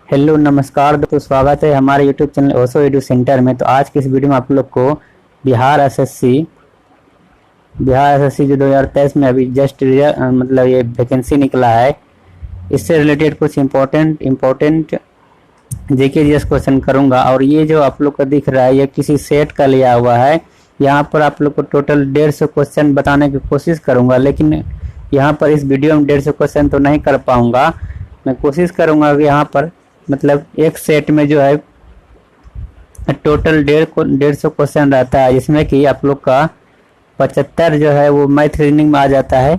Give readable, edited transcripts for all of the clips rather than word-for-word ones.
Hello नमस्कार दोस्तों, स्वागत है हमारे YouTube channel Osho edu centre में। तो आज की इस वीडियो में आप लोग को बिहार एसएससी जो 2023 में अभी जस्ट मतलब ये वैकेंसी निकला है, इससे रिलेटेड कुछ इम्पोर्टेंट जीके जीएस क्वेश्चन करूंगा। और ये जो आप लोग को दिख रहा है ये किसी सेट का लिया हुआ है। यहाँ पर आप लोग को टोटल 150 क्वेश्चन बताने की कोशिश करूंगा, लेकिन यहाँ पर इस वीडियो में 150 क्वेश्चन तो नहीं कर पाऊंगा। मैं कोशिश करूंगा कि यहाँ पर मतलब एक सेट में जो है टोटल 150 क्वेश्चन रहता है, जिसमें कि आप लोग का 75 जो है वो मैथ रीजनिंग में आ जाता है।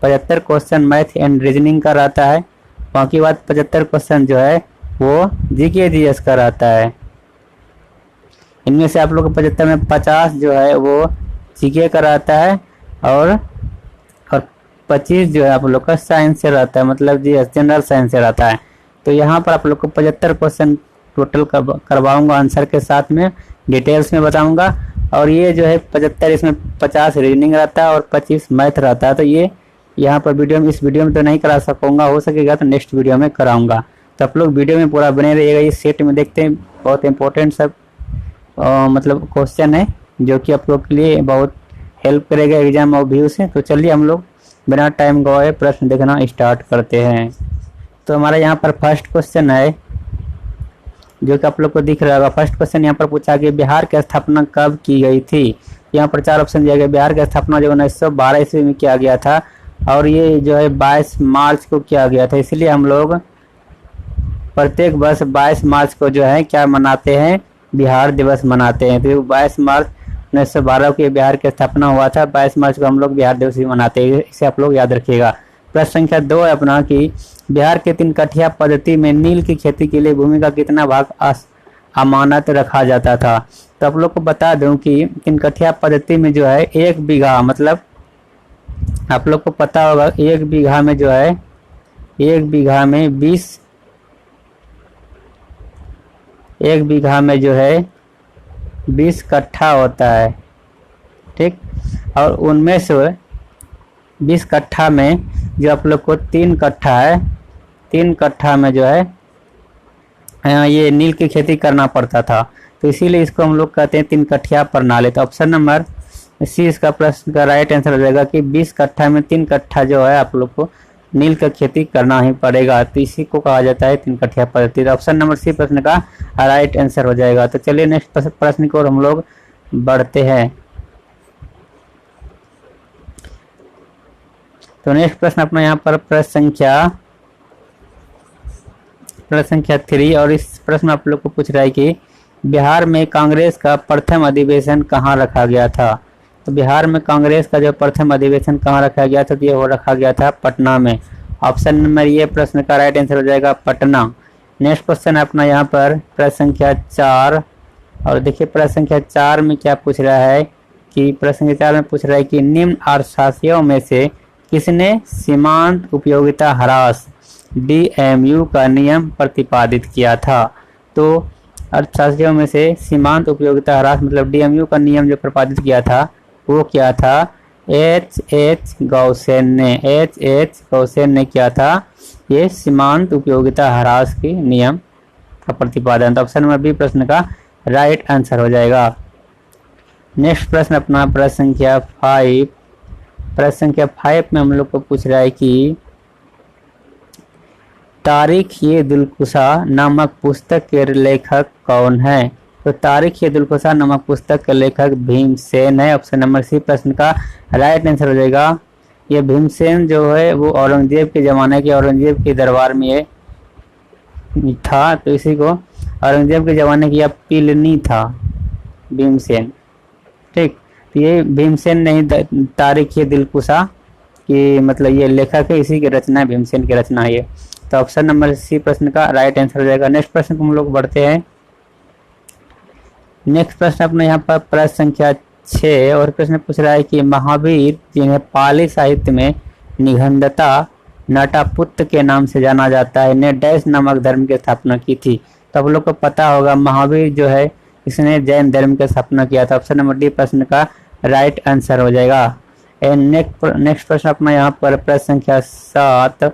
75 क्वेश्चन मैथ एंड रीजनिंग का रहता है। बाकी बात 75 क्वेश्चन जो है वो जीके जीएस का रहता है। इनमें से आप लोग को 75 में 50 जो है वो जीके का रहता है और 25 जो है आप लोग का साइंस से रहता है, मतलब जीएस जनरल साइंस से रहता है। तो यहाँ पर आप लोग को 75 क्वेश्चन टोटल करवाऊंगा, आंसर के साथ में डिटेल्स में बताऊंगा। और ये जो है 75, इसमें 50 रीजनिंग रहता है और 25 मैथ रहता है। तो ये यहाँ पर इस वीडियो में तो नहीं करा सकूँगा, हो सकेगा तो नेक्स्ट वीडियो में कराऊंगा। तो आप लोग वीडियो में पूरा बने रहिएगा। इस सेट में देखते हैं, बहुत इंपॉर्टेंट सब मतलब क्वेश्चन है जो कि आप लोग के लिए बहुत हेल्प करेगा एग्जाम और व्यू से। तो चलिए हम लोग बिना टाइम गवाए प्रश्न देखना स्टार्ट करते हैं। तो हमारा यहाँ पर फर्स्ट क्वेश्चन है जो कि आप लोग को दिख रहा होगा। फर्स्ट क्वेश्चन यहाँ पर पूछा कि बिहार की स्थापना कब की गई थी। यहाँ पर 4 ऑप्शन दिया गया। बिहार की स्थापना जो 1912 ईस्वी में किया गया था और ये जो है 22 मार्च को किया गया था। इसलिए हम लोग प्रत्येक वर्ष 22 मार्च को जो है क्या मनाते हैं, बिहार दिवस मनाते हैं। तो 22 मार्च 1912 को बिहार की स्थापना हुआ था। 22 मार्च को हम लोग बिहार दिवस भी मनाते हैं, इसे आप लोग याद रखिएगा। प्रश्न संख्या 2 है अपना कि बिहार के 3 कठिया पद्धति में नील की खेती के लिए भूमि का कितना भाग अमानत रखा जाता था। तो आप लोग को बता दूं कि 3 कठिया पद्धति में जो है 1 बीघा, मतलब आप लोग को पता होगा 1 बीघा में जो है 1 बीघा में 20 कट्ठा होता है, ठीक। और उनमें से 20 कट्ठा में जो आप लोग को 3 कट्ठा है, 3 कट्ठा में जो है ये नील की खेती करना पड़ता था। तो इसीलिए इसको हम लोग कहते हैं 3 कठिया प्रणाली। तो ऑप्शन नंबर सी इसका प्रश्न का राइट आंसर हो जाएगा कि 20 कट्ठा में 3 कट्ठा जो है आप लोग को नील का खेती करना ही पड़ेगा। तो इसी को कहा जाता है 3 कठिया पद्धति। तो ऑप्शन नंबर सी प्रश्न का राइट आंसर हो जाएगा। तो चलिए नेक्स्ट प्रश्न की ओर हम लोग बढ़ते हैं। तो नेक्स्ट प्रश्न अपना यहाँ पर प्रश्न संख्या 3, और इस प्रश्न आप लोग को पूछ रहा है कि बिहार में कांग्रेस का प्रथम अधिवेशन कहाँ रखा गया था। तो बिहार में कांग्रेस का जो प्रथम अधिवेशन कहाँ रखा गया था, तो ये हो रखा गया था पटना में। ऑप्शन नंबर ये प्रश्न का राइट आंसर हो जाएगा पटना। नेक्स्ट क्वेश्चन अपना यहाँ पर प्रश्न संख्या 4, और देखिए प्रश्न संख्या 4 में क्या पूछ रहा है कि प्रश्न संख्या 4 में पूछ रहा है कि निम्न अर्थशास्त्रियों में से किसने सीमांत उपयोगिता ह्रास डीएमयू का नियम प्रतिपादित किया था। तो अर्थशास्त्रियों में से सीमांत उपयोगिता ह्रास मतलब डीएमयू का नियम जो प्रतिपादित किया था वो क्या था, एच गौसेन ने किया था ये सीमांत उपयोगिता ह्रास के नियम का प्रतिपादन। तो ऑप्शन नंबर बी प्रश्न का राइट आंसर हो जाएगा। नेक्स्ट प्रश्न अपना प्रश्न संख्या 5। प्रश्न संख्या 5 में हम लोग को पूछ रहा है कि तारीख-ए-दिलकुशा नामक पुस्तक के लेखक कौन है। तो तारीख-ए-दिलकुशा नामक पुस्तक के लेखक भीमसेन है। ऑप्शन नंबर सी प्रश्न का राइट आंसर हो जाएगा। ये भीमसेन जो है वो औरंगजेब के ज़माने के औरंगजेब के दरबार में ये था, तो इसी को औरंगजेब के ज़माने की यह पिलनी था भीमसेन, ठीक। तो ये भीमसेन नहीं, तारीख-ए-दिलकुशा की मतलब ये लेखक है, इसी की रचना है, भीमसेन की रचना है ये। तो ऑप्शन नंबर सी प्रश्न का राइट आंसर हो जाएगा। नेक्स्ट प्रश्न को हम लोग बढ़ते हैं। नेक्स्ट प्रश्न अपने यहाँ पर प्रश्न संख्या 6, और प्रश्न पूछ रहा है कि महावीर जिन्हें पाली साहित्य में निघंटता नटापुत्र के नाम से जाना जाता है, ने डैश नामक धर्म की स्थापना की थी। तो आप लोग को पता होगा महावीर जो है इसने जैन धर्म की स्थापना किया था। ऑप्शन नंबर डी प्रश्न का राइट आंसर हो जाएगा। नेक्स्ट प्रश्न अपना यहाँ पर प्रश्न संख्या 7,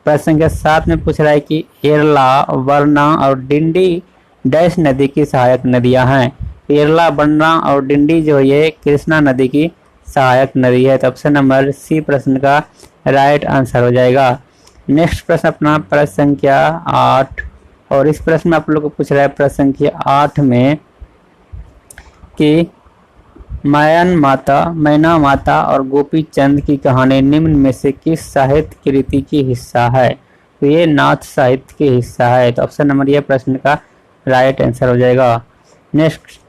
प्रश्न संख्या 7 में पूछ रहा है कि एरला, वरना और डिंडी डैश नदी की सहायक नदियां हैं। एरला, वरना और डिंडी जो ये कृष्णा नदी की सहायक नदी है। तो ऑप्शन नंबर सी प्रश्न का राइट आंसर हो जाएगा। नेक्स्ट प्रश्न अपना प्रश्न संख्या 8, और इस प्रश्न में आप लोग को पूछ रहा है प्रश्न संख्या 8 में कि मैना माता और गोपी चंद की कहानी निम्न में से किस साहित्य कृति की हिस्सा है। तो ये नाथ साहित्य की हिस्सा है। तो ऑप्शन नंबर ये प्रश्न का राइट आंसर हो जाएगा। नेक्स्ट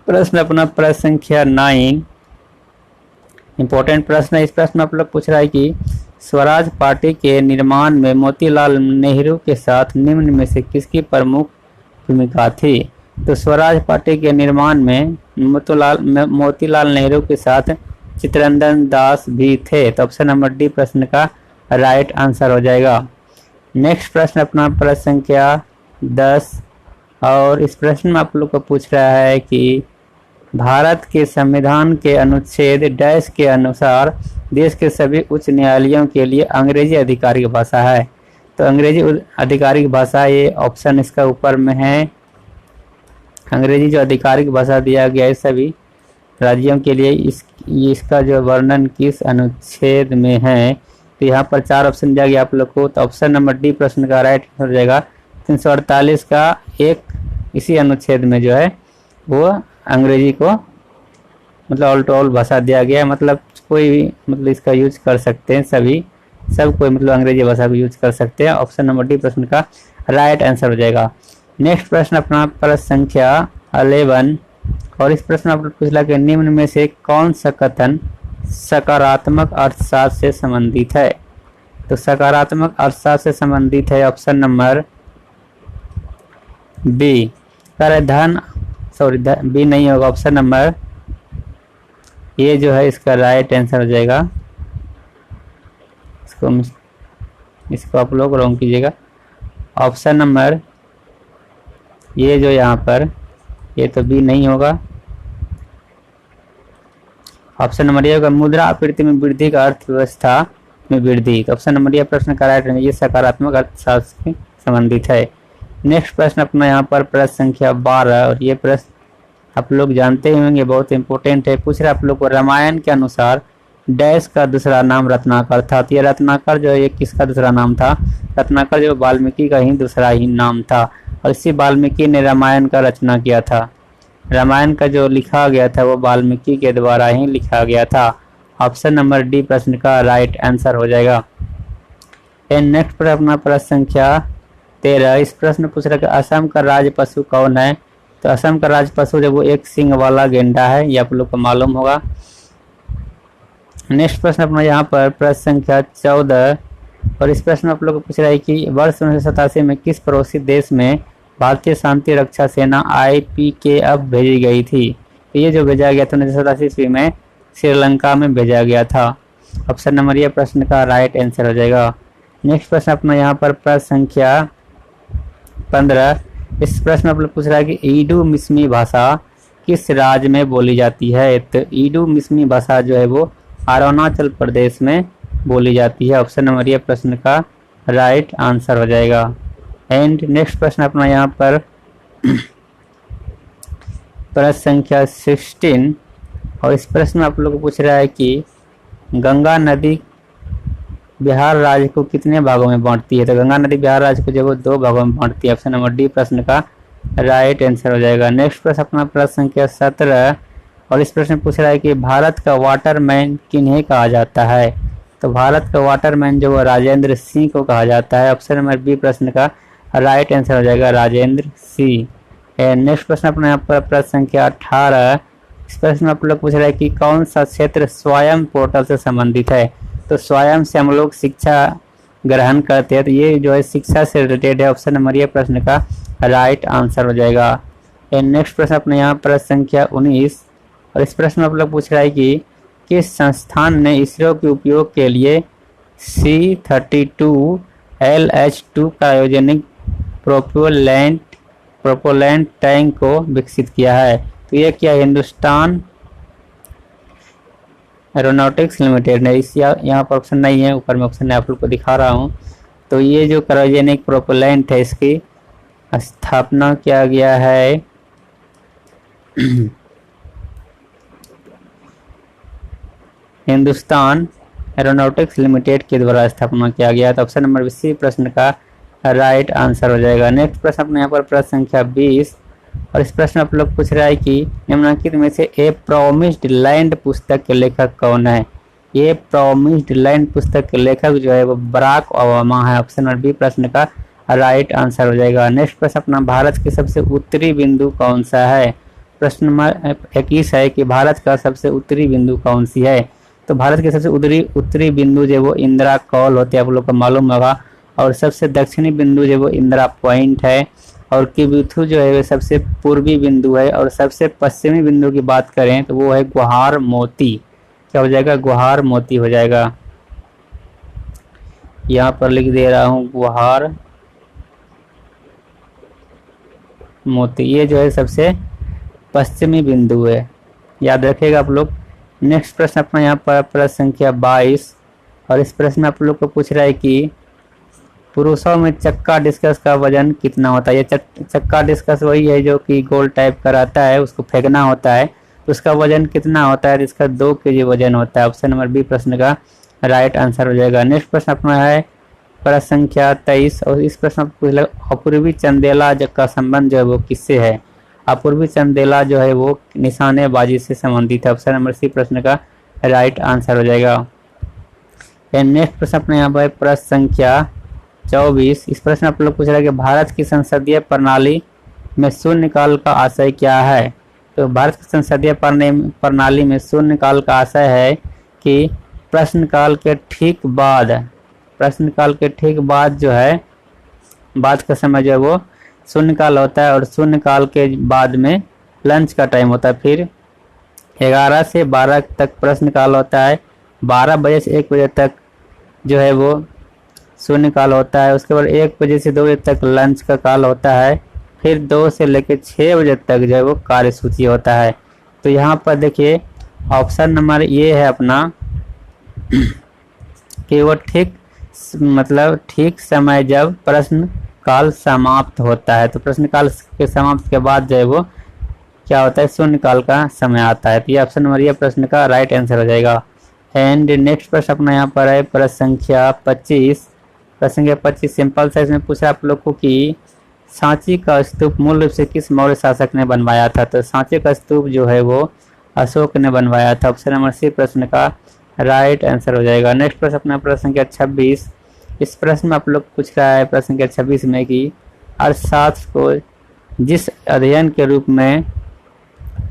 प्रश्न अपना प्रश्न संख्या 9, इंपॉर्टेंट प्रश्न है। इस प्रश्न में आप लोग पूछ रहा है कि स्वराज पार्टी के निर्माण में मोतीलाल नेहरू के साथ निम्न में से किसकी प्रमुख भूमिका थी। तो स्वराज पार्टी के निर्माण में मोतीलाल नेहरू के साथ चित्तरंजन दास भी थे। तो ऑप्शन नंबर डी प्रश्न का राइट आंसर हो जाएगा। नेक्स्ट प्रश्न अपना प्रश्न संख्या 10, और इस प्रश्न में आप लोग को पूछ रहा है कि भारत के संविधान के अनुच्छेद डैश के अनुसार देश के सभी उच्च न्यायालयों के लिए अंग्रेजी आधिकारिक भाषा है। तो अंग्रेजी आधिकारिक भाषा, ये ऑप्शन इसका ऊपर में है। अंग्रेजी जो आधिकारिक भाषा दिया गया है सभी राज्यों के लिए, इसका जो वर्णन किस अनुच्छेद में है। तो यहाँ पर 4 ऑप्शन दिया गया आप लोग को। तो ऑप्शन नंबर डी प्रश्न का राइट हो जाएगा। 348 का एक इसी अनुच्छेद में जो है वो अंग्रेजी को मतलब ऑल टू ऑल भाषा दिया गया है। मतलब कोई भी मतलब इसका यूज कर सकते हैं, सब कोई मतलब अंग्रेजी भाषा को यूज कर सकते हैं। ऑप्शन नंबर डी प्रश्न का राइट आंसर हो जाएगा। नेक्स्ट प्रश्न अपना प्रश्न संख्या 11, और इस प्रश्न आप पूछला कि निम्न में से कौन सा कथन सकारात्मक अर्थशास्त्र से संबंधित है। तो सकारात्मक अर्थशास्त्र से संबंधित है ऑप्शन नंबर बी। बी नहीं होगा, ऑप्शन नंबर ये जो है इसका राइट आंसर हो जाएगा। इसको आप लोग रॉन्ग कीजिएगा। ऑप्शन नंबर ये जो यहाँ पर ये तो बी नहीं होगा। ऑप्शन नंबर ये होगा मुद्रा आपूर्ति में वृद्धि का अर्थव्यवस्था में वृद्धि। तो ऑप्शन नंबर ये प्रश्न का राइट है, ये सकारात्मक अर्थशास्त्र से संबंधित है। नेक्स्ट प्रश्न अपना यहाँ पर प्रश्न संख्या 12, और ये प्रश्न आप लोग जानते होंगे, बहुत इंपॉर्टेंट है। पूछ रहा है आप लोग को रामायण के अनुसार डैश का दूसरा नाम रत्नाकर था। तो ये रत्नाकर जो है ये किसका दूसरा नाम था। रत्नाकर जो वाल्मीकि का ही दूसरा ही नाम था, और इसी वाल्मीकि ने रामायण का रचना किया था। रामायण का जो लिखा गया था वो वाल्मीकि के द्वारा ही लिखा गया था। ऑप्शन नंबर डी प्रश्न का राइट आंसर हो जाएगा। नेक्स्ट पर अपना प्रश्न संख्या 13, इस प्रश्न पूछ रहा है कि असम का राज पशु कौन है। तो असम का राज पशु जब वो एक सिंह वाला गेंडा है, ये आप लोग को मालूम होगा। नेक्स्ट प्रश्न अपना यहाँ पर प्रश्न संख्या 14, और इस प्रश्न में आप लोग को पूछ रहा है कि वर्ष 1987 में किस पड़ोसी देश में भारतीय शांति रक्षा सेना IPKF भेजी गई थी। तो ये जो भेजा गया था 1987 ईस्वी में श्रीलंका में भेजा गया था। ऑप्शन नंबर ये प्रश्न का राइट आंसर हो जाएगा। नेक्स्ट प्रश्न अपना यहाँ पर प्रश्न संख्या 15, इस प्रश्न में आप लोग पूछ रहा है कि ईडू मिसमी भाषा किस राज्य में बोली जाती है। तो ईडू मिसमी भाषा जो है वो अरुणाचल प्रदेश में बोली जाती है। ऑप्शन नंबर ये प्रश्न का राइट आंसर हो जाएगा। एंड नेक्स्ट प्रश्न अपना यहाँ पर प्रश्न संख्या 16, और इस प्रश्न में आप लोग को पूछ रहा है कि गंगा नदी बिहार राज्य को कितने भागों में बांटती है। तो गंगा नदी बिहार राज्य को जो 2 भागों में बांटती है। ऑप्शन नंबर डी प्रश्न का राइट आंसर हो जाएगा। नेक्स्ट प्रश्न अपना प्रश्न संख्या 17, और इस प्रश्न पूछ रहा है कि भारत का वाटरमैन किन्हें कहा जाता है। तो भारत का वाटरमैन जो राजेंद्र सिंह को कहा जाता है। ऑप्शन नंबर बी प्रश्न का राइट आंसर हो जाएगा राजेंद्र सिंह। नेक्स्ट प्रश्न अपना यहाँ पर प्रश्न संख्या 18, इस प्रश्न में आप लोग पूछ रहे हैं कि कौन सा क्षेत्र स्वयं पोर्टल से संबंधित है। तो स्वयं से हम लोग शिक्षा ग्रहण करते हैं, तो ये जो है शिक्षा से रिलेटेड है। ऑप्शन नंबर ये प्रश्न का राइट आंसर हो जाएगा। नेक्स्ट प्रश्न अपने यहाँ प्रश्न संख्या 19, और इस प्रश्न में आप लोग पूछ रहा है कि किस संस्थान ने इसरो के उपयोग के लिए C-32 LH-2 cryogenic propellant tank को विकसित किया है। तो ये क्या हिंदुस्तान एरोनॉटिक्स लिमिटेड ने। इस यहाँ पर ऑप्शन नहीं है, ऊपर में ऑप्शन है आप लोग को दिखा रहा हूँ। तो ये जो क्रायोजेनिक प्रोपेलेंट है इसकी स्थापना किया गया है हिंदुस्तान एरोनॉटिक्स लिमिटेड के द्वारा स्थापना किया गया। तो ऑप्शन नंबर सी प्रश्न का राइट आंसर हो जाएगा। नेक्स्ट प्रश्न अपने यहाँ पर प्रश्न संख्या 20 और इस प्रश्न आप लोग पूछ रहा है कि निम्नलिखित में से ए प्रॉमिस्ड लैंड पुस्तक के लेखक कौन है। ये प्रॉमिस्ड लैंड पुस्तक के लेखक जो है वो बराक ओबामा है। ऑप्शन नंबर बी प्रश्न का राइट आंसर हो जाएगा। नेक्स्ट प्रश्न अपना भारत के सबसे उत्तरी बिंदु कौन सा है। प्रश्न नंबर 21 है कि भारत का सबसे उत्तरी बिंदु कौन सी है। तो भारत के सबसे उत्तरी बिंदु जो वो इंदिरा कॉल होते हैं, आप लोग को मालूम होगा। और सबसे दक्षिणी बिंदु जो वो इंदिरा पॉइंट है। और किबुथु जो है वो सबसे पूर्वी बिंदु है। और सबसे पश्चिमी बिंदु की बात करें तो वो है गुहार मोती। क्या हो जाएगा, गुहार मोती हो जाएगा। यहाँ पर लिख दे रहा हूँ गुहार मोती, ये जो है सबसे पश्चिमी बिंदु है, याद रखिएगा आप लोग। नेक्स्ट प्रश्न अपना यहाँ पर प्रश्न संख्या 22 और इस प्रश्न में आप लोग को पूछ रहा है कि पुरुषों में चक्का डिस्कस का वजन कितना होता है। ये चक्का डिस्कस वही है जो कि गोल टाइप का रहता है, उसको फेंकना होता है, उसका वजन कितना होता है। इसका 2 kg वजन होता है। ऑप्शन नंबर बी प्रश्न का राइट आंसर हो जाएगा। नेक्स्ट प्रश्न अपना है प्रश्न संख्या 23 और इस प्रश्न पूछ अपूर्वी चंदेला का संबंध जो है वो किससे है। अपूर्वी चंदेला जो है वो निशानेबाजी से संबंधित है। ऑप्शन नंबर सी प्रश्न का राइट आंसर हो जाएगा। नेक्स्ट प्रश्न अपने यहाँ पर प्रश्न संख्या 24 इस प्रश्न आप लोग पूछ रहा है कि भारत की संसदीय प्रणाली में शून्यकाल का आशय क्या है। तो भारत की संसदीय प्रणाली में शून्यकाल का आशय है कि प्रश्नकाल के ठीक बाद जो है बाद का समय जो है वो शून्यकाल होता है। और शून्यकाल के बाद में लंच का टाइम होता है। फिर 11 से 12 तक प्रश्नकाल होता है। 12 बजे से 1 बजे तक जो है वो शून्यकाल होता है। उसके बाद 1 बजे से 2 बजे तक लंच का काल होता है। फिर 2 से लेकर 6 बजे तक जो है वो कार्यसूची होता है। तो यहाँ पर देखिए ऑप्शन नंबर ये है अपना कि वो ठीक समय जब प्रश्न काल समाप्त होता है। तो प्रश्न काल के समाप्त के बाद जो है वो क्या होता है, शून्यकाल का समय आता है। तो ये ऑप्शन नंबर ये प्रश्न का राइट आंसर हो जाएगा। एंड नेक्स्ट प्रश्न अपना यहाँ पर है प्रश्न संख्या 25। प्रश्न संख्या 25 सिंपल साइज में पूछा आप लोग को कि सांची का स्तूप मूल रूप से किस मौर्य शासक ने बनवाया था। तो सांची का स्तूप जो है वो अशोक ने बनवाया था। ऑप्शन नंबर सी प्रश्न का राइट आंसर हो जाएगा। नेक्स्ट प्रश्न अपना प्रश्न संख्या 26 इस प्रश्न में आप लोग पूछ रहा है प्रश्न संख्या 26 में कि अर्थशास्त्र को जिस अध्ययन के रूप में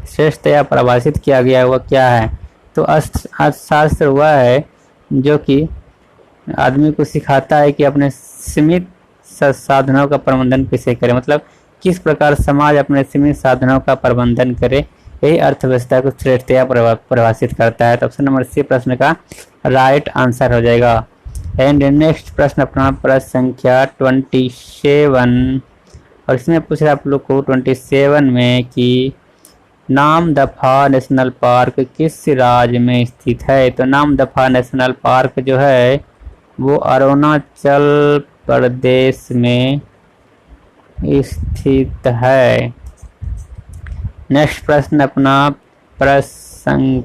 श्रेष्ठतया परिभाषित किया गया है वह क्या है। तो अर्थशास्त्र वह है जो कि आदमी को सिखाता है कि अपने सीमित साधनों का प्रबंधन कैसे करे, मतलब किस प्रकार समाज अपने सीमित साधनों का प्रबंधन करे, यही अर्थव्यवस्था को श्रेष्ठतया परिभाषित करता है। तो ऑप्शन नंबर सी प्रश्न का राइट आंसर हो जाएगा। एंड नेक्स्ट प्रश्न अपना प्रश्न संख्या 27 और इसमें पूछ रहा है आप लोग को 27 में कि नामदफा नेशनल पार्क किस राज्य में स्थित है। तो नामदफा नेशनल पार्क जो है वो अरुणाचल प्रदेश में स्थित है। नेक्स्ट प्रश्न अपना प्रश्न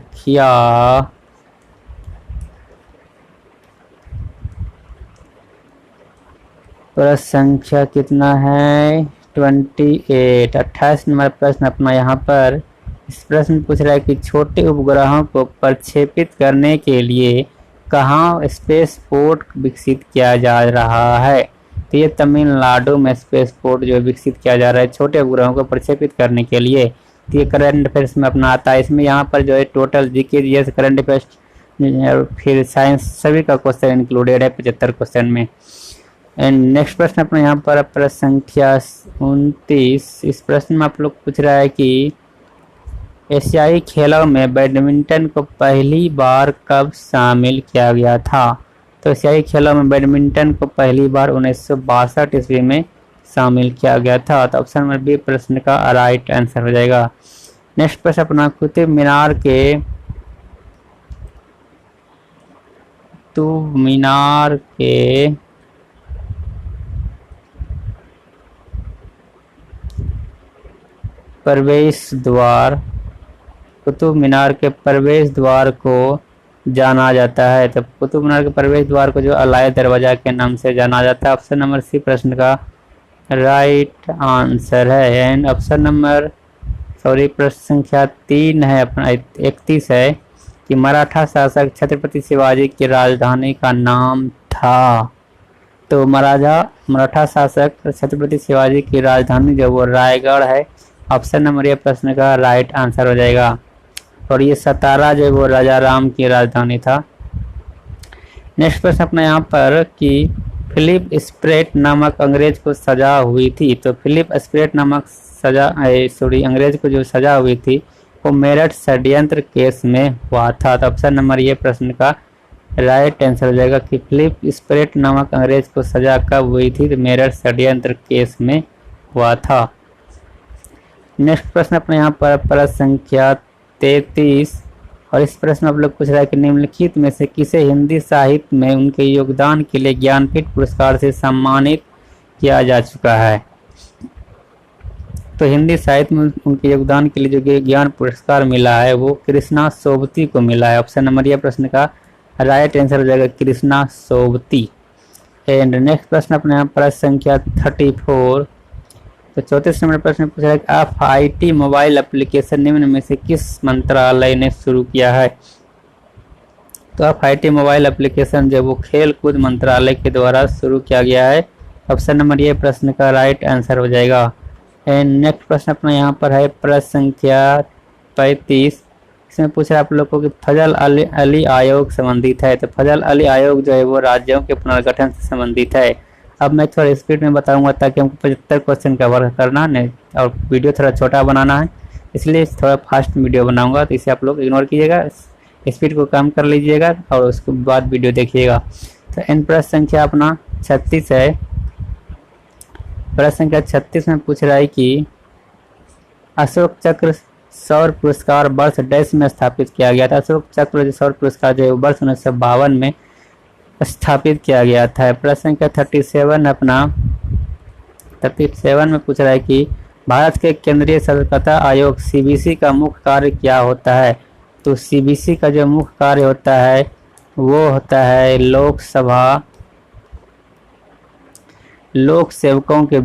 संख्या कितना है 28 28 नंबर प्रश्न अपना यहाँ पर इस प्रश्न पूछ रहा है कि छोटे उपग्रहों को प्रक्षेपित करने के लिए कहाँ स्पेस पोर्ट विकसित किया जा रहा है। तो ये तमिलनाडु में स्पेस पोर्ट जो विकसित किया जा रहा है छोटे उपग्रहों को प्रक्षेपित करने के लिए। तो ये करंट अफेयर्स में अपना आता है। इसमें यहाँ पर जो है total GK GS current affairs और फिर साइंस सभी का क्वेश्चन इंक्लूडेड है 75 क्वेश्चन में। एंड नेक्स्ट प्रश्न अपना यहाँ पर प्रश्न संख्या 29 इस प्रश्न में आप लोग पूछ रहा है कि एशियाई खेलों में बैडमिंटन को पहली बार कब शामिल किया गया था। तो एशियाई खेलों में बैडमिंटन को पहली बार 1962 ईस्वी में शामिल किया गया था। तो ऑप्शन नंबर बी प्रश्न का राइट आंसर हो जाएगा। नेक्स्ट प्रश्न अपना कुतुब मीनार के प्रवेश द्वार, कुतुब मीनार के प्रवेश द्वार को जाना जाता है? तो कुतुब मीनार के प्रवेश द्वार को जो अलाय दरवाजा के नाम से जाना जाता है। ऑप्शन नंबर सी प्रश्न का राइट आंसर है। एंड ऑप्शन नंबर प्रश्न संख्या 3 है अपना 31 है कि मराठा शासक छत्रपति शिवाजी की राजधानी का नाम था। तो मराठा शासक छत्रपति शिवाजी की राजधानी जो वो रायगढ़ है। ऑप्शन नंबर ये प्रश्न का राइट आंसर हो जाएगा। और ये सतारा जो वो राजा राम की राजधानी था। नेक्स्ट प्रश्न अपना यहाँ पर कि फिलिप स्प्रेट नामक अंग्रेज को सजा हुई थी। तो फिलिप स्प्रेट नामक अंग्रेज को जो सजा हुई थी वो मेरठ षड्यंत्र केस में हुआ था। तो ऑप्शन नंबर ये प्रश्न का राइट आंसर हो जाएगा कि फिलिप स्प्रेट नामक अंग्रेज को सजा कब हुई थी? तो मेरठ षड्यंत्र केस में हुआ था। नेक्स्ट प्रश्न अपने यहाँ पर प्रश्न संख्या 33 और इस प्रश्न में आप लोग पूछ रहा है कि निम्नलिखित में से किसे हिंदी साहित्य में उनके योगदान के लिए ज्ञानपीठ पुरस्कार से सम्मानित किया जा चुका है? तो हिंदी साहित्य में उनके योगदान के लिए जो ज्ञान पुरस्कार मिला है वो कृष्णा सोबती को मिला है। ऑप्शन नंबर ये प्रश्न का राइट आंसर हो जाएगा कृष्णा सोबती। एंड नेक्स्ट प्रश्न अपने यहाँ प्रश्न संख्या 34 तो 34 नंबर प्रश्न पूछ रहा है कि FIT मोबाइल एप्लीकेशन निम्न में से किस मंत्रालय ने शुरू किया है? तो FIT मोबाइल एप्लीकेशन जो वो खेल कूद मंत्रालय के द्वारा शुरू किया गया है। ऑप्शन नंबर ये प्रश्न का राइट आंसर हो जाएगा। एंड नेक्स्ट प्रश्न अपना यहाँ पर है प्रश्न संख्या 35। इसमें पूछ रहा है आप लोग को कि फजल अली आयोग संबंधित है। तो फजल अली आयोग जो है वो राज्यों के पुनर्गठन से संबंधित है। अब मैं थोड़ा स्पीड में बताऊंगा ताकि हमको 75 क्वेश्चन कवर करना नहीं और वीडियो थोड़ा छोटा बनाना है, इसलिए थोड़ा फास्ट वीडियो बनाऊंगा। तो इसे आप लोग इग्नोर कीजिएगा, स्पीड को कम कर लीजिएगा और उसके बाद वीडियो देखिएगा। तो इन प्रश्न संख्या अपना 36 है। प्रश्न संख्या 36 में पूछ रहा है कि अशोक चक्र सौर पुरस्कार वर्ष डैश में स्थापित किया गया था। अशोक चक्र सौर पुरस्कार जो है वर्ष 1952 में स्थापित किया गया था। प्रश्न संख्या 37 अपना 37 में पूछ रहा है कि भारत के केंद्रीय सतर्कता आयोग CBC का मुख्य कार्य क्या होता है? तो CBC का जो मुख्य कार्य होता है वो होता है लोक सेवकों के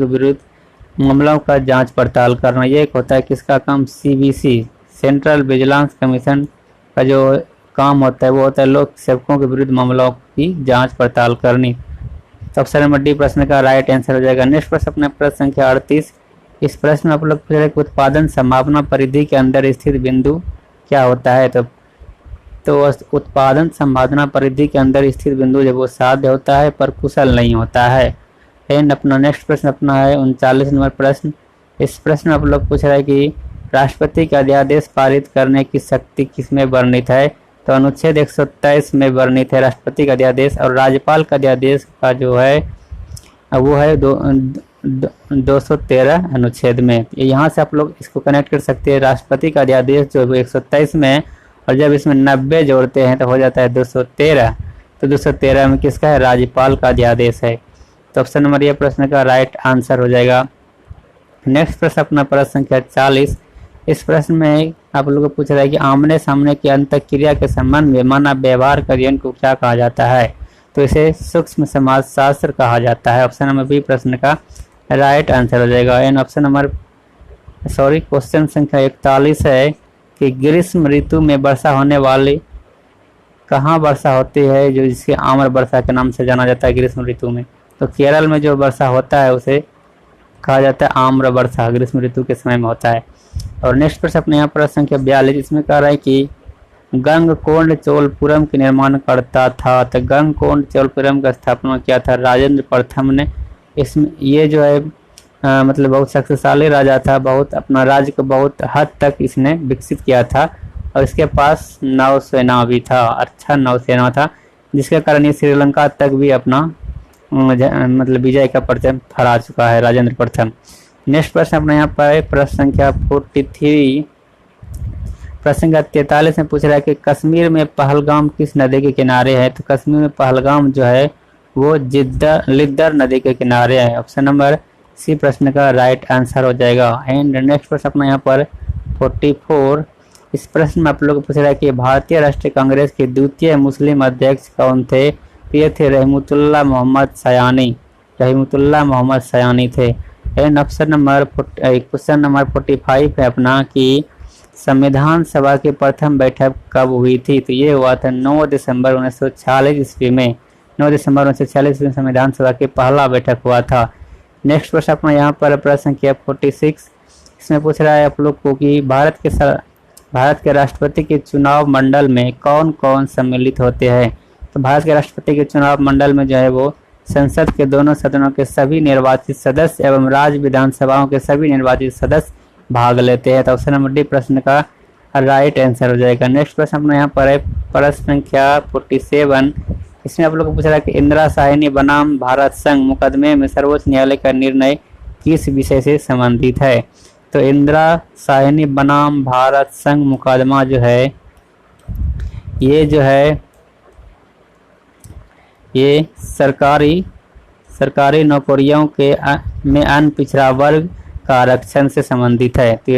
विरुद्ध मामलों का जांच पड़ताल करना। ये एक होता है किसका काम? CBC सेंट्रल विजिलेंस कमीशन का जो काम होता है वो होता है लोक सेवकों के विरुद्ध मामलों की जांच पड़ताल करनी। तो ऑप्शन नंबर डी प्रश्न का राइट आंसर हो जाएगा। नेक्स्ट प्रश्न अपने प्रश्न संख्या 38। इस प्रश्न में आप लोग पूछ रहे हैं कि उत्पादन संभावना परिधि के अंदर स्थित बिंदु क्या होता है? तो उत्पादन संभावना परिधि के अंदर स्थित बिंदु जब वो साध्य होता है पर कुशल नहीं होता है। एंड अपना नेक्स्ट प्रश्न अपना है 39 नंबर प्रश्न। इस प्रश्न में आप लोग पूछ रहे हैं कि राष्ट्रपति का अध्यादेश पारित करने की शक्ति किसमें वर्णित है? तो अनुच्छेद 123 में वर्णित है राष्ट्रपति का अध्यादेश। और राज्यपाल का अध्यादेश का जो है वो है 213 अनुच्छेद में। यहाँ से आप लोग इसको कनेक्ट कर सकते हैं। राष्ट्रपति का अध्यादेश जो 123 में है और जब इसमें 90 जोड़ते हैं तो हो जाता है 213। तो 213 में किसका है? राज्यपाल का अध्यादेश है। तो ऑप्शन नंबर ये प्रश्न का राइट आंसर हो जाएगा। नेक्स्ट प्रश्न अपना प्रश्न संख्या 40। इस प्रश्न में आप लोगों को पूछ रहा है कि आमने सामने की अंतःक्रिया के संबंध में मानव व्यवहार का अध्ययन को क्या कहा जाता है? तो इसे सूक्ष्म समाज शास्त्र कहा जाता है। ऑप्शन नंबर बी प्रश्न का राइट आंसर हो जाएगा। एंड ऑप्शन नंबर क्वेश्चन संख्या 41 है कि ग्रीष्म ऋतु में वर्षा होने वाली कहाँ वर्षा होती है जो जिसके आम्र वर्षा के नाम से जाना जाता है ग्रीष्म ऋतु में? तो केरल में जो वर्षा होता है उसे कहा जाता है आम्र वर्षा, ग्रीष्म ऋतु के समय में होता है। और नेक्स्ट प्रश्न अपने यहाँ प्रश्न संख्या 42। इसमें कह रहा है कि गंगकोंड चोलपुरम के निर्माण करता था। तो गंगकोंड चोलपुरम का स्थापना किया था राजेंद्र प्रथम ने। इसमें ये जो है मतलब बहुत शक्तिशाली राजा था, बहुत अपना राज्य को बहुत हद तक इसने विकसित किया था और इसके पास नौसेना भी था, अच्छा नौसेना था, जिसके कारण ये श्रीलंका तक भी अपना मतलब विजय का परचम फहरा चुका है राजेंद्र प्रथम। नेक्स्ट प्रश्न अपने यहाँ पर प्रश्न संख्या 43। प्रश्न संख्या 43 में पूछ रहा है कि कश्मीर में पहलगाम किस नदी के किनारे है? तो कश्मीर में पहलगाम जो है वो लिद्दर नदी के किनारे है। ऑप्शन नंबर सी प्रश्न का राइट आंसर हो जाएगा। एंड नेक्स्ट प्रश्न अपना यहाँ पर 44, इस प्रश्न में आप लोग को पूछ रहा है कि भारतीय राष्ट्रीय कांग्रेस के द्वितीय मुस्लिम अध्यक्ष कौन थे? तो ये थे रहमतुल्लाह मोहम्मद सयानी, रहमतुल्लाह मोहम्मद सयानी थे। And option number question number 45 है अपना कि संविधान सभा की प्रथम बैठक कब हुई थी? तो ये हुआ था 9 दिसंबर 1946 ईस्वी में। 9 दिसंबर 1946 में संविधान सभा की पहला बैठक हुआ था। नेक्स्ट प्रश्न अपना यहाँ पर प्रश्न संख्या 46, इसमें पूछ रहा है आप लोग को कि भारत के राष्ट्रपति के चुनाव मंडल में कौन कौन सम्मिलित होते हैं? तो भारत के राष्ट्रपति के चुनाव मंडल में जो है वो संसद के दोनों सदनों के सभी निर्वाचित सदस्य एवं राज्य विधानसभाओं के सभी निर्वाचित सदस्य भाग लेते हैं। तो ऑप्शन नंबर डी प्रश्न का राइट आंसर हो जाएगा। नेक्स्ट प्रश्न अपना यहाँ पर है प्रश्न संख्या 47, इसमें आप लोग को पूछ रहा है कि इंदिरा साहनी बनाम भारत संघ मुकदमे में सर्वोच्च न्यायालय का निर्णय किस विषय से संबंधित है? तो इंदिरा साहनी बनाम भारत संघ मुकदमा जो है ये सरकारी नौकरियों के में अन्य पिछड़ा वर्ग का आरक्षण से संबंधित है। तो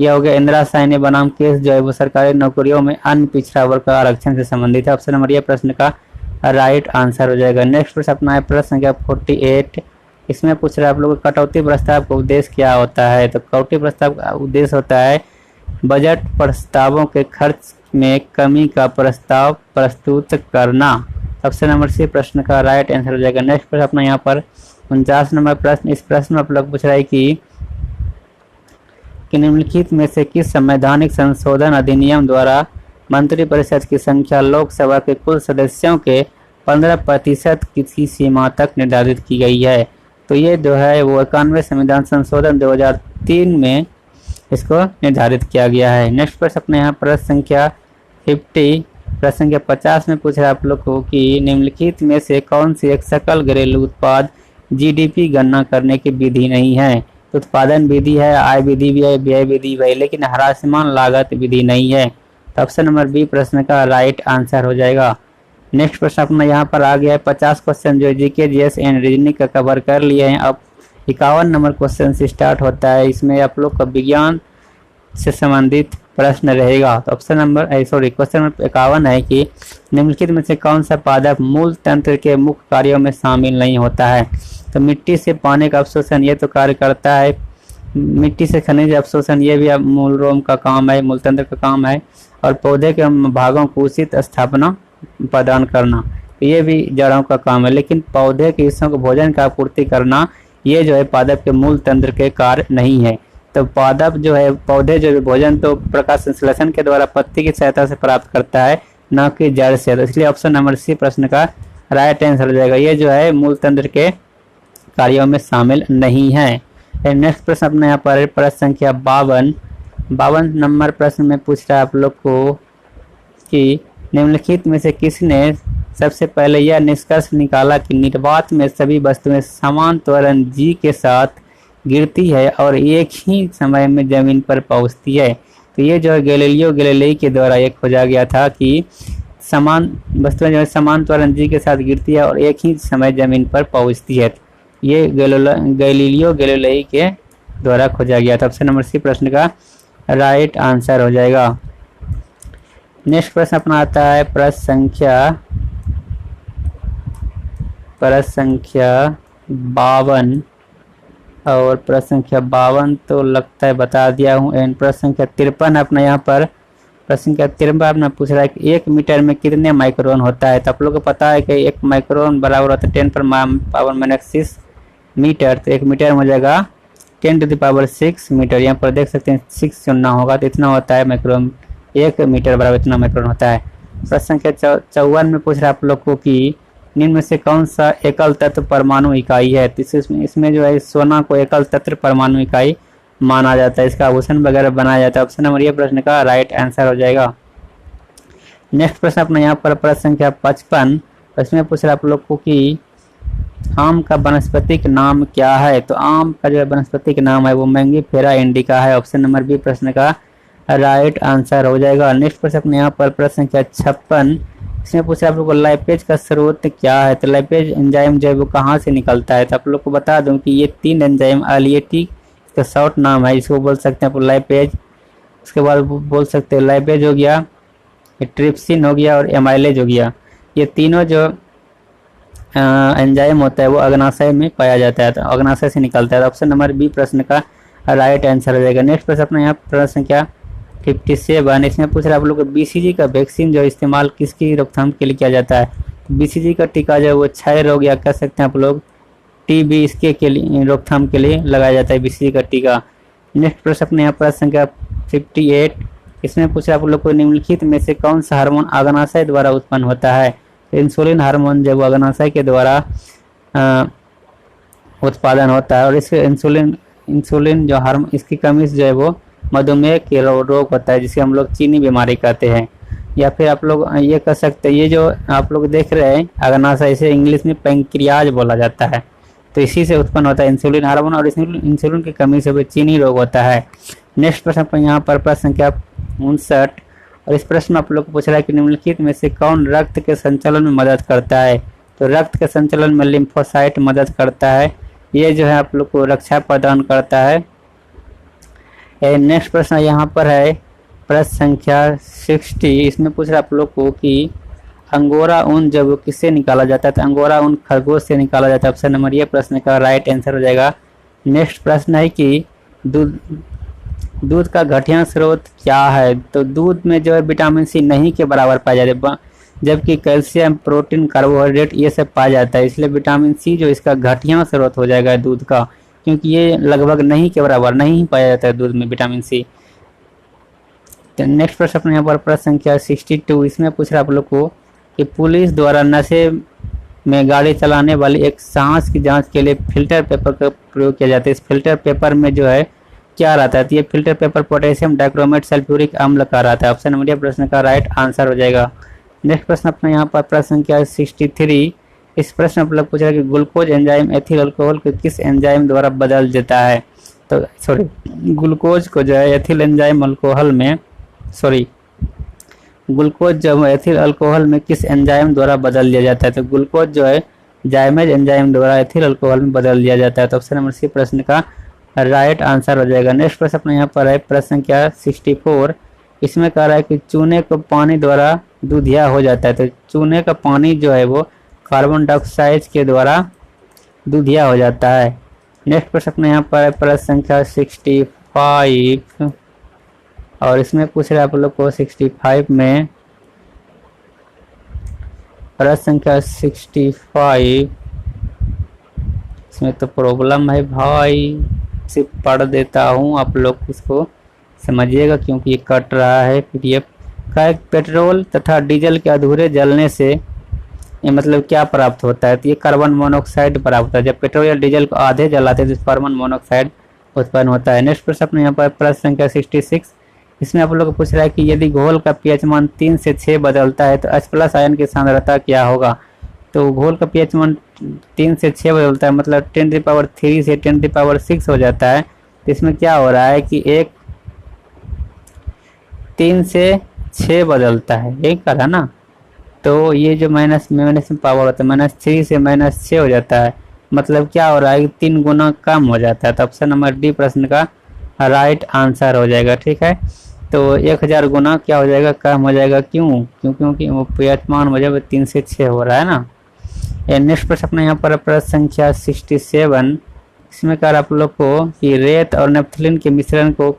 यह हो गया इंदिरा साहनी बनाम केस जो है वो सरकारी नौकरियों में अन्य पिछड़ा वर्ग का आरक्षण से संबंधित है। ऑप्शन नंबर ये प्रश्न का राइट आंसर हो जाएगा। नेक्स्ट प्रश्न अपना है प्रश्न संख्या 48, इसमें पूछ रहा है आप लोगों को कटौती प्रस्ताव का उद्देश्य क्या होता है? तो कटौती प्रस्ताव का उद्देश्य होता है बजट प्रस्तावों के खर्च में कमी का प्रस्ताव प्रस्तुत करना। ऑप्शन नंबर सी प्रश्न का राइट आंसर हो जाएगा। नेक्स्ट प्रश्न अपना यहाँ पर 49 नंबर प्रश्न, इस प्रश्न में आप लोग पूछ रहा है कि निम्नलिखित में से किस संवैधानिक संशोधन अधिनियम द्वारा मंत्रिपरिषद की संख्या लोकसभा के कुल सदस्यों के 15% की सीमा तक निर्धारित की गई है? तो ये जो है वो 91 संविधान संशोधन 2003 में इसको निर्धारित किया गया है। नेक्स्ट प्रश्न अपने यहाँ प्रश्न संख्या 50 में पूछ रहा है आप लोग को कि निम्नलिखित में से कौन सी एक सकल घरेलू उत्पाद जीडीपी गणना करने की विधि नहीं है? तो उत्पादन विधि है, आय विधि भी है, व्यय विधि भी है, लेकिन ह्रासमान लागत विधि नहीं है। तो ऑप्शन नंबर बी प्रश्न का राइट आंसर हो जाएगा। नेक्स्ट प्रश्न अपना यहाँ पर आ गया है 50 क्वेश्चन जो जीके जीएस एंड रीजनिंग का कवर कर लिए हैं। अब 51 नंबर क्वेश्चन से स्टार्ट होता है, इसमें आप लोग का विज्ञान से संबंधित प्रश्न रहेगा। तो क्वेश्चन नंबर 51 है कि निम्नलिखित में से कौन सा पादप मूल तंत्र के मुख्य कार्यों में शामिल नहीं होता है? तो मिट्टी से पानी का अवशोषण ये तो कार्य करता है, मिट्टी से खनिज अवशोषण ये भी मूल रोम का काम है, मूल तंत्र का काम है, और पौधे के भागों को उचित स्थापना प्रदान करना ये भी जड़ों का काम है। लेकिन पौधे के हिस्सों को भोजन का आपूर्ति करना ये जो है पादप के मूल तंत्र के कार्य नहीं है। तो पादप जो है पौधे जो है भोजन तो प्रकाश संश्लेषण के द्वारा पत्ती की सहायता से प्राप्त करता है, न कि जड़ से। तो इसलिए ऑप्शन नंबर सी प्रश्न का राइट आंसर हो जाएगा। ये जो है मूल तंत्र के कार्यों में शामिल नहीं है। नेक्स्ट प्रश्न अपने यहाँ पर प्रश्न संख्या 52 नंबर प्रश्न में पूछ रहा है आप लोग को कि निम्नलिखित में से किसने सबसे पहले यह निष्कर्ष निकाला कि निर्वात में सभी वस्तुएं समान त्वरण g के साथ गिरती है और एक ही समय में जमीन पर पहुंचती है? तो ये जो है गैलीलियो गैलीली के द्वारा ये खोजा गया था कि समान वस्तुएं जो है समान त्वरण g के साथ गिरती है और एक ही समय जमीन पर पहुंचती है। ये गैलीलियो गैलीली के द्वारा खोजा गया था। ऑप्शन नंबर सी प्रश्न का राइट आंसर हो जाएगा। नेक्स्ट प्रश्न अपना आता है प्रश्न संख्या 52 और प्रश्न संख्या 52 तो लगता है बता दिया हूँ। एंड प्रश्न संख्या 53 अपना यहाँ पर प्रश्न संख्या 53 अपना पूछ रहा है कि 1 मीटर में कितने माइक्रोन होता है? तो आप लोगों को पता है कि 1 माइक्रोन बराबर होता है 10⁻⁻⁶ मीटर। तो 1 मीटर हो जाएगा 10⁻⁶ मीटर। यहाँ पर देख सकते हैं 6 चुनना होगा तो इतना होता है माइक्रोन, 1 मीटर बराबर इतना माइक्रोन होता है। प्रश्न संख्या 54 में पूछ रहा है आप लोग को कि निम्न में से कौन सा एकल तत्व परमाणु इकाई है? तो इसमें जो है सोना को एकल तत्व परमाणु इकाई माना जाता है, इसका आभूषण वगैरह बनाया जाता है। ऑप्शन नंबर ये प्रश्न का राइट आंसर हो जाएगा। नेक्स्ट प्रश्न अपना यहाँ पर प्रश्न संख्या 55 इसमें पूछ रहा है आप लोग को कि आम का वनस्पतिक नाम क्या है? तो आम का जो वनस्पतिक नाम है वो मैंगीफेरा इंडिका है। ऑप्शन नंबर बी प्रश्न का राइट आंसर हो जाएगा। नेक्स्ट प्रश्न अपने यहाँ पर प्रश्न संख्या 56 इसमें पूछा आप लोग को लाइपेज का स्रोत क्या है, तो लाइपेज एंजाइम जो है वो कहाँ से निकलता है, तो आप लोग को बता दूं कि ये 3 एंजाइम अलिएटिक इसका शॉर्ट नाम है, इसको बोल सकते हैं आप लाइपेज। उसके बाद बोल सकते हैं लाइपेज हो गया, ट्रिप्सिन हो गया और एमाइलेज हो गया। ये तीनों जो एंजाइम होता है वो अग्नाशय में पाया जाता है, तो अग्नाशय से निकलता है। तो ऑप्शन नंबर बी प्रश्न का राइट आंसर हो जाएगा। नेक्स्ट प्रश्न अपने यहाँ प्रश्न क्या 57, इसमें पूछ रहा है आप लोग को बीसीजी का वैक्सीन जो इस्तेमाल किसकी रोकथाम के लिए किया जाता है, तो बीसीजी का टीका जो है वो क्षय रोग या कह सकते हैं आप लोग टीबी इसके के लिए रोकथाम के लिए लगाया जाता है बीसीजी का टीका। नेक्स्ट प्रश्न अपने यहाँ प्रश्न का 58, इसमें पूछ रहा है आप लोग को निम्नलिखित में से कौन सा हार्मोन अग्नाशय द्वारा उत्पन्न होता है, तो इंसुलिन हार्मोन जब अग्नाशय के द्वारा उत्पादन होता है, और इसके इंसुलिन जो हार्मोन इसकी कमी से जो है वो मधुमेह के रोग होता है जिसे हम लोग चीनी बीमारी कहते हैं। या फिर आप लोग ये कह सकते हैं, ये जो आप लोग देख रहे हैं अग्नाशय, इसे इंग्लिश में पैंक्रियाज बोला जाता है, तो इसी से उत्पन्न होता है इंसुलिन हार्मोन, और इंसुलिन की कमी से चीनी रोग होता है। नेक्स्ट प्रश्न पर यहाँ पर प्रश्न संख्या 59, और इस प्रश्न में आप लोग को पूछ रहा है कि निम्नलिखित में से कौन रक्त के संचलन में मदद करता है, तो रक्त के संचलन में लिम्फोसाइट मदद करता है, ये जो है आप लोग को रक्षा प्रदान करता है। नेक्स्ट प्रश्न यहाँ पर है प्रश्न संख्या 60, इसमें पूछ रहा है आप लोग को कि अंगोरा ऊन जब किससे निकाला जाता है, तो अंगोरा ऊन खरगोश से निकाला जाता है। ऑप्शन नंबर ये प्रश्न का राइट आंसर हो जाएगा। नेक्स्ट प्रश्न है कि दूध का घटिया स्रोत क्या है, तो दूध में जो है विटामिन सी नहीं के बराबर पाया जाता है, जबकि कैल्शियम प्रोटीन कार्बोहाइड्रेट ये सब पाया जाता है, इसलिए विटामिन सी जो इसका घटिया स्रोत हो जाएगा दूध का, क्योंकि ये लगभग नहीं के बराबर नहीं पाया जाता है दूध में विटामिन सी। तो नेक्स्ट प्रश्न अपने यहाँ पर प्रश्न संख्या 62, इसमें पूछ रहा है आप लोग को कि पुलिस द्वारा नशे में गाड़ी चलाने वाली एक सांस की जांच के लिए फिल्टर पेपर का प्रयोग किया जाता है। इस फिल्टर पेपर में जो है क्या रहता है, तो ये filter paper potassium dichromate sulphuric अम्ल का रहता है। ऑप्शन नंबर ये प्रश्न का राइट आंसर हो जाएगा। नेक्स्ट प्रश्न अपने यहाँ पर प्रश्न संख्या 63, इस प्रश्न आप लोग पूछ रहा है कि ग्लूकोज एंजाइम एथिल अल्कोहल को किस एंजाइम द्वारा बदल देता है, तो सॉरी ग्लूकोज को जो है एथिल एंजाइम अल्कोहल में ग्लूकोज जो एथिल अल्कोहल में किस एंजाइम द्वारा बदल दिया जाता है, तो ग्लूकोज जो है जाइमेज एंजाइम द्वारा एथिल अल्कोहल में बदल दिया जाता है। तो ऑप्शन नंबर सी प्रश्न का राइट आंसर हो जाएगा। नेक्स्ट प्रश्न अपने यहाँ पर है प्रश्न संख्या 64, इसमें कह रहा है कि चूने को पानी द्वारा दूधिया हो जाता है, तो चूने का पानी जो है वो कार्बन डाइऑक्साइड के द्वारा दूधिया हो जाता है। नेक्स्ट प्रश्न अपने यहाँ पर है प्रश्न संख्या 65, और इसमें पूछ रहे आप लोग को 65 में प्रश्न संख्या 65, इसमें तो प्रॉब्लम है भाई, सिर्फ पढ़ देता हूँ, आप लोग इसको समझिएगा क्योंकि ये कट रहा है पीडीएफ का। पेट्रोल तथा डीजल के अधूरे जलने से ये मतलब क्या प्राप्त होता है, तो ये कार्बन मोनोऑक्साइड प्राप्त होता है। जब पेट्रोल या डीजल को आधे जलाते हैं तो कार्बन मोनोऑक्साइड उत्पन्न होता है। नेक्स्ट प्रश्न अपने यहाँ पर प्रश्न संख्या 66, इसमें आप लोग को पूछ रहा है कि यदि घोल का पीएच मान 3 से 6 बदलता है तो H+ आयन की सांद्रता क्या होगा, तो घोल का पीएच मान 3 से 6 बदलता है, मतलब 10³ से 10⁶ हो जाता है। तो इसमें क्या हो रहा है कि एक 3 से 6 बदलता है, एक कहा ना, तो ये जो माइनस में पावर होता है -3 से -6 हो जाता है, मतलब क्या हो रहा है कि 3 गुना कम हो जाता है। तो ऑप्शन नंबर डी प्रश्न का राइट आंसर हो जाएगा। ठीक है, तो 1000 गुना क्या हो जाएगा, कम हो जाएगा। क्योंकि वो पीएच मान हो जाए 3 से 6 हो रहा है ना। नेक्स्ट प्रश्न अपने यहाँ पर प्रश्न संख्या 67, इसमें कहा आप लोग को कि रेत और नेप्थलीन के मिश्रण को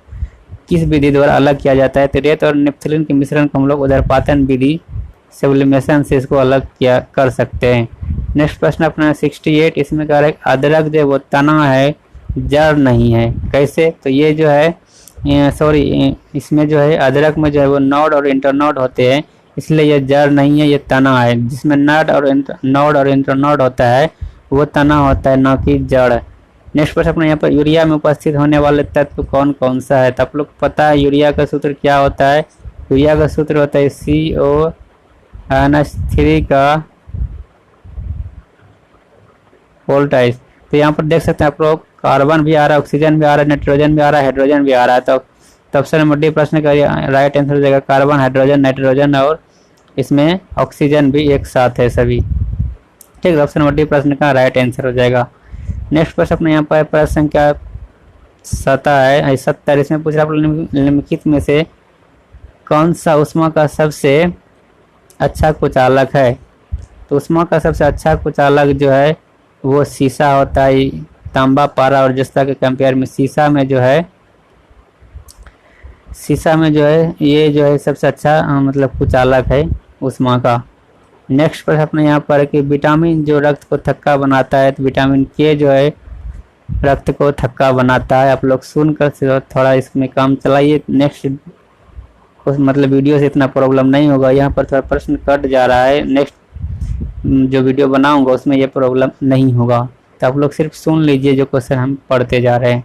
किस विधि द्वारा अलग किया जाता है, तो रेत और नेप्थलीन के मिश्रण को हम लोग उदरपातन विधि सब्लिमेशन से इसको अलग किया कर सकते हैं। नेक्स्ट प्रश्न अपना 68, इसमें कह रहा है अदरक जो वो तना है जड़ नहीं है, कैसे, तो ये जो है इसमें जो है अदरक में जो है वो नोड और इंटरनोड होते हैं, इसलिए ये जड़ नहीं है, ये तना है। जिसमें नोड और इंटरनोड होता है वो तना होता है, ना कि जड़। नेक्स्ट प्रश्न अपने यहाँ पर यूरिया में उपस्थित होने वाले तत्व कौन कौन सा है, तो आप लोग पता है यूरिया का सूत्र क्या होता है, यूरिया का सूत्र होता है CO3 का वोल्टाइज। तो यहाँ पर देख सकते हैं आप लोग कार्बन भी आ रहा है, ऑक्सीजन भी आ रहा है, नाइट्रोजन भी आ रहा है, हाइड्रोजन भी आ रहा है। तो ऑप्शन नंबर डी प्रश्न का राइट आंसर हो जाएगा कार्बन, हाइड्रोजन, नाइट्रोजन और इसमें ऑक्सीजन भी एक साथ है सभी। ठीक, ऑप्शन नंबर डी प्रश्न का राइट आंसर हो जाएगा। नेक्स्ट प्रश्न अपने यहाँ पर प्रश्न संख्या 70 इसमें पूछ रहा है निम्नलिखित में से कौन सा ऊष्मा का सबसे अच्छा कुचालक है। तो ऊष्मा का सबसे अच्छा कुचालक जो है वो शीशा होता है। तांबा, पारा और जस्ता के कंपेयर में शीशा में जो है ये जो है सबसे अच्छा मतलब कुचालक है ऊष्मा का। नेक्स्ट प्रश्न अपने यहाँ पर कि विटामिन जो रक्त को थक्का बनाता है, तो विटामिन के जो है रक्त को थक्का बनाता है। आप लोग सुनकर थोड़ा इसमें काम चलाइए, नेक्स्ट मतलब वीडियो से इतना प्रॉब्लम नहीं होगा। यहाँ पर थोड़ा प्रश्न कट जा रहा है, नेक्स्ट जो वीडियो बनाऊंगा उसमें ये प्रॉब्लम नहीं होगा। तो आप लोग सिर्फ सुन लीजिए जो क्वेश्चन हम पढ़ते जा रहे हैं।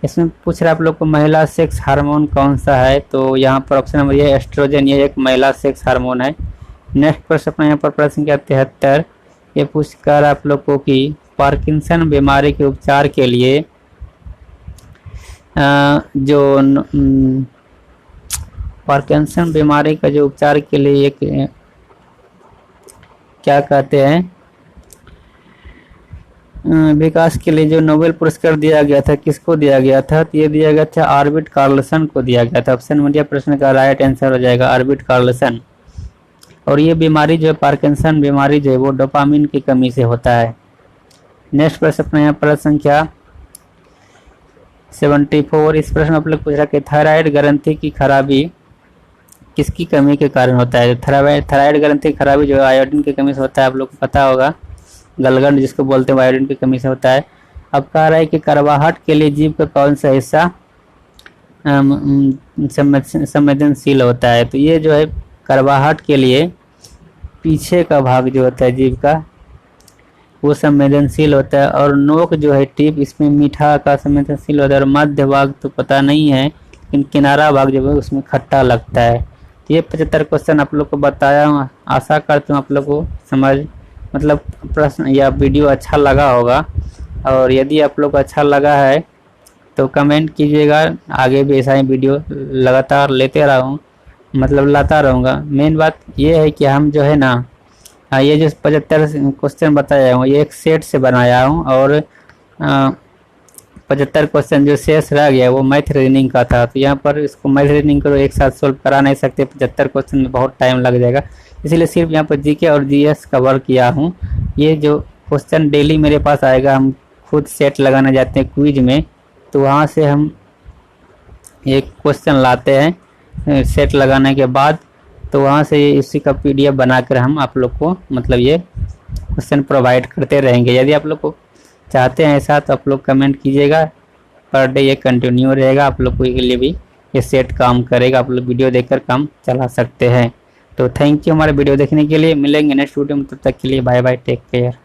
इसमें पूछ रहा है आप लोग को महिला सेक्स हार्मोन कौन सा है। तो यहाँ पर ऑप्शन नंबर ये एस्ट्रोजन, ये एक महिला सेक्स हार्मोन है। नेक्स्ट प्रश्न अपने यहाँ पर प्रश्न क्या 73 ये पूछकर आप लोग को कि पार्किंसन बीमारी के उपचार के लिए पार्किंसन बीमारी का जो उपचार के लिए एक क्या कहते हैं विकास के लिए जो नोबेल पुरस्कार दिया गया था, किसको दिया गया था। तो ये दिया गया था आर्बिट कार्लसन को दिया गया था। ऑप्शन नंबर प्रश्न का राइट आंसर हो जाएगा आर्बिट कार्लसन। और ये बीमारी जो है पार्किंसन बीमारी जो है वो डोपामिन की कमी से होता है। नेक्स्ट प्रश्न अपने यहाँ प्रश्न संख्या 74 इस प्रश्न में आप लोग पूछ रहा है कि थायराइड ग्रंथि की खराबी किसकी कमी के कारण होता है। थायराइड ग्रंथि की खराबी जो है आयोडीन की कमी से होता है। आप लोग को पता होगा गलगंड जिसको बोलते हैं आयोडीन की कमी से होता है। अब कह रहा है कि कर्वाहट के लिए जीभ का कौन सा हिस्सा संवेदनशील होता है। तो ये जो है कर्वाहट के लिए पीछे का भाग जो होता है जीभ का वो संवेदनशील होता है। और नोक जो है टिप इसमें मीठा का संवेदनशील होता है। और मध्य भाग तो पता नहीं है, लेकिन किनारा भाग जो है उसमें खट्टा लगता है। तो ये 75 क्वेश्चन आप लोग को बताया हूँ। आशा करता हूँ आप लोग को समझ मतलब प्रश्न या वीडियो अच्छा लगा होगा। और यदि आप लोग को अच्छा लगा है तो कमेंट कीजिएगा, आगे भी ऐसा ही वीडियो लगातार लेते रहूँ मतलब लाता रहूँगा। मेन बात ये है कि हम जो है ना ये जो 75 क्वेश्चन बताया हूँ ये एक सेट से बनाया हूँ। और 75 क्वेश्चन जो शेष रह गया वो मैथ रीजनिंग का था। तो यहाँ पर इसको मैथ रीजनिंग करो एक साथ सोल्व करा नहीं सकते, 75 क्वेश्चन में बहुत टाइम लग जाएगा। इसलिए सिर्फ यहाँ पर जीके और जीएस कवर किया हूँ। ये जो क्वेश्चन डेली मेरे पास आएगा, हम खुद सेट लगाने जाते हैं क्विज में, तो वहाँ से हम एक क्वेश्चन लाते हैं सेट लगाने के बाद, तो वहाँ से इसी का पीडीएफ बनाकर हम आप लोग को मतलब ये क्वेश्चन प्रोवाइड करते रहेंगे। यदि आप लोग को चाहते हैं ऐसा तो आप लोग कमेंट कीजिएगा। पर डे ये कंटिन्यू रहेगा, आप लोग को के लिए भी ये सेट काम करेगा। आप लोग वीडियो देखकर काम चला सकते हैं। तो थैंक यू हमारे वीडियो देखने के लिए। मिलेंगे नेक्स्ट वीडियो में, तब तक के लिए बाय बाय, टेक केयर।